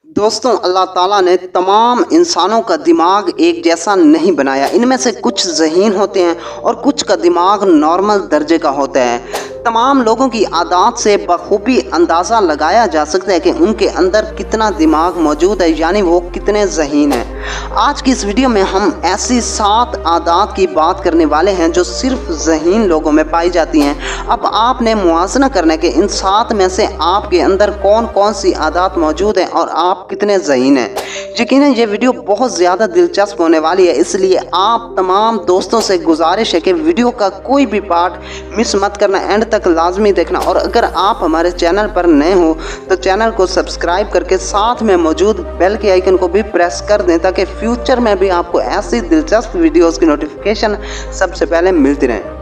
दोस्तों, अल्लाह ताला ने तमाम इंसानों का दिमाग एक जैसा नहीं बनाया। इनमें से कुछ ज़हीन होते हैं और कुछ का दिमाग नॉर्मल दर्जे का होता है। तमाम लोगों की आदत से बखूबी अंदाज़ा लगाया जा सकता है कि उनके अंदर कितना दिमाग मौजूद है, यानी वो कितने ज़हीन हैं। आज की इस वीडियो में हम ऐसी 7 आदत की बात करने वाले हैं जो सिर्फ ज़हीन लोगों में पाई जाती हैं। अब आपने मुआज़ना करना है कि इन 7 में से आपके अंदर कौन कौन सी आदत मौजूद है और आप कितने ज़हीन हैं। यकीनन ये वीडियो बहुत ज़्यादा दिलचस्प होने वाली है, इसलिए आप तमाम दोस्तों से गुजारिश है कि वीडियो का कोई भी पार्ट मिस मत करना, एंड तक लाजमी देखना। और अगर आप हमारे चैनल पर नए हो तो चैनल को सब्सक्राइब करके साथ में मौजूद बेल के आइकन को भी प्रेस कर दें ताकि फ्यूचर में भी आपको ऐसी दिलचस्प वीडियोस की नोटिफिकेशन सबसे पहले मिलती रहे।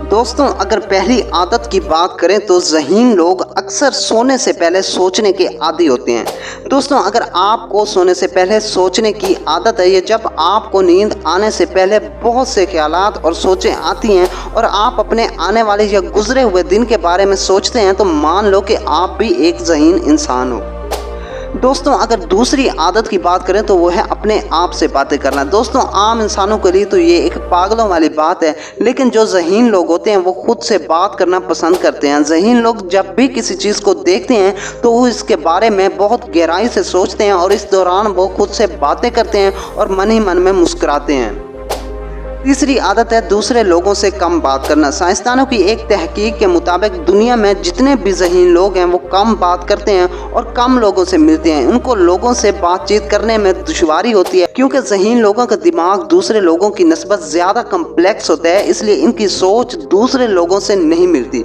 दोस्तों, अगर पहली आदत की बात करें तो ज़हीन लोग अक्सर सोने से पहले सोचने के आदी होते हैं। दोस्तों, अगर आपको सोने से पहले सोचने की आदत है, ये जब आपको नींद आने से पहले बहुत से ख्यालात और सोचें आती हैं और आप अपने आने वाले या गुजरे हुए दिन के बारे में सोचते हैं, तो मान लो कि आप भी एक ज़हीन इंसान हो। दोस्तों, अगर दूसरी आदत की बात करें तो वो है अपने आप से बातें करना। दोस्तों, आम इंसानों के लिए तो ये एक पागलों वाली बात है, लेकिन जो ज़हीन लोग होते हैं वो खुद से बात करना पसंद करते हैं। ज़हीन लोग जब भी किसी चीज़ को देखते हैं तो वो इसके बारे में बहुत गहराई से सोचते हैं और इस दौरान वो खुद से बातें करते हैं और मन ही मन में मुस्कुराते हैं। तीसरी आदत है दूसरे लोगों से कम बात करना। साइंसदानों की एक तहकीक के मुताबिक दुनिया में जितने भी ज़हीन लोग हैं वो कम बात करते हैं और कम लोगों से मिलते हैं। उनको लोगों से बातचीत करने में दुश्वारी होती है क्योंकि ज़हीन लोगों का दिमाग दूसरे लोगों की निस्बत ज़्यादा कम्प्लेक्स होता है, इसलिए इनकी सोच दूसरे लोगों से नहीं मिलती।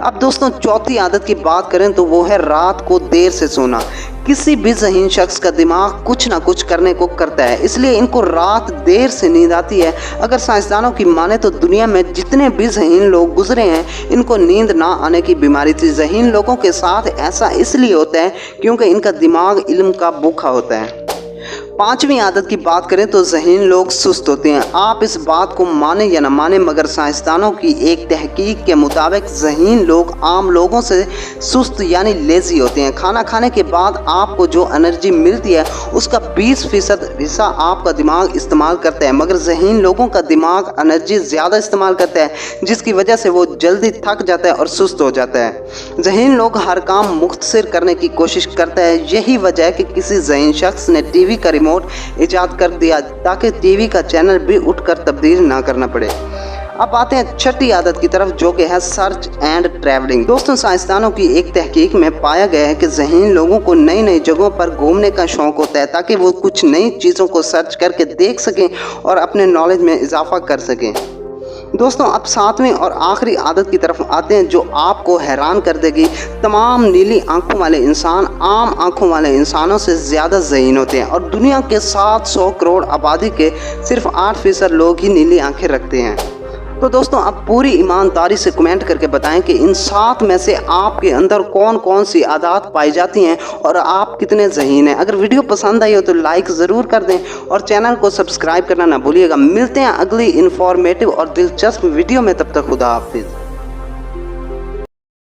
अब दोस्तों, चौथी आदत की बात करें तो वो है रात को देर से सोना। किसी भी ज़हीन शख्स का दिमाग कुछ ना कुछ करने को करता है, इसलिए इनको रात देर से नींद आती है। अगर साइंसदानों की माने तो दुनिया में जितने भी ज़हीन लोग गुजरे हैं इनको नींद ना आने की बीमारी थी। ज़हीन लोगों के साथ ऐसा इसलिए होता है क्योंकि इनका दिमाग इल्म का भूखा होता है। पांचवी आदत की बात करें तो ज़हीन लोग सुस्त होते हैं। आप इस बात को माने या न माने, मगर साइंसदानों की एक तहकीक के मुताबिक ज़हीन लोग आम लोगों से सुस्त यानी लेज़ी होते हैं। खाना खाने के बाद आपको जो एनर्जी मिलती है उसका 20% हिस्सा आपका दिमाग इस्तेमाल करता है, मगर ज़हीन लोगों का दिमाग एनर्जी ज़्यादा इस्तेमाल करता है, जिसकी वजह से वो जल्दी थक जाता है और सुस्त हो जाता है। ज़हीन लोग हर काम मुख्तसर करने की कोशिश करता है। यही वजह है कि किसी ज़हीन शख्स ने टीवी का रिमोट इजाद कर दिया ताकि टीवी का चैनल भी उठकर तब्दील ना करना पड़े। अब आते हैं छठी आदत की तरफ, जो कि है सर्च एंड ट्रैवलिंग। दोस्तों, साइंसदानों की एक तहकीक में पाया गया है कि ज़हीन लोगों को नई नई जगहों पर घूमने का शौक़ होता है ताकि वो कुछ नई चीज़ों को सर्च करके देख सकें और अपने नॉलेज में इजाफा कर सकें। दोस्तों, अब 7वीं और आखिरी आदत की तरफ आते हैं जो आपको हैरान कर देगी। तमाम नीली आंखों वाले इंसान आम आंखों वाले इंसानों से ज़्यादा ज़हीन होते हैं और दुनिया के 700 करोड़ आबादी के सिर्फ 8% लोग ही नीली आंखें रखते हैं। तो दोस्तों, अब पूरी ईमानदारी से कमेंट करके बताएं कि इन 7 में से आपके अंदर कौन कौन सी आदत पाई जाती हैं और आप कितने ज़हीन हैं। अगर वीडियो पसंद आई हो तो लाइक ज़रूर कर दें और चैनल को सब्सक्राइब करना ना भूलिएगा। मिलते हैं अगली इन्फॉर्मेटिव और दिलचस्प वीडियो में, तब तक खुदा हाफिज़।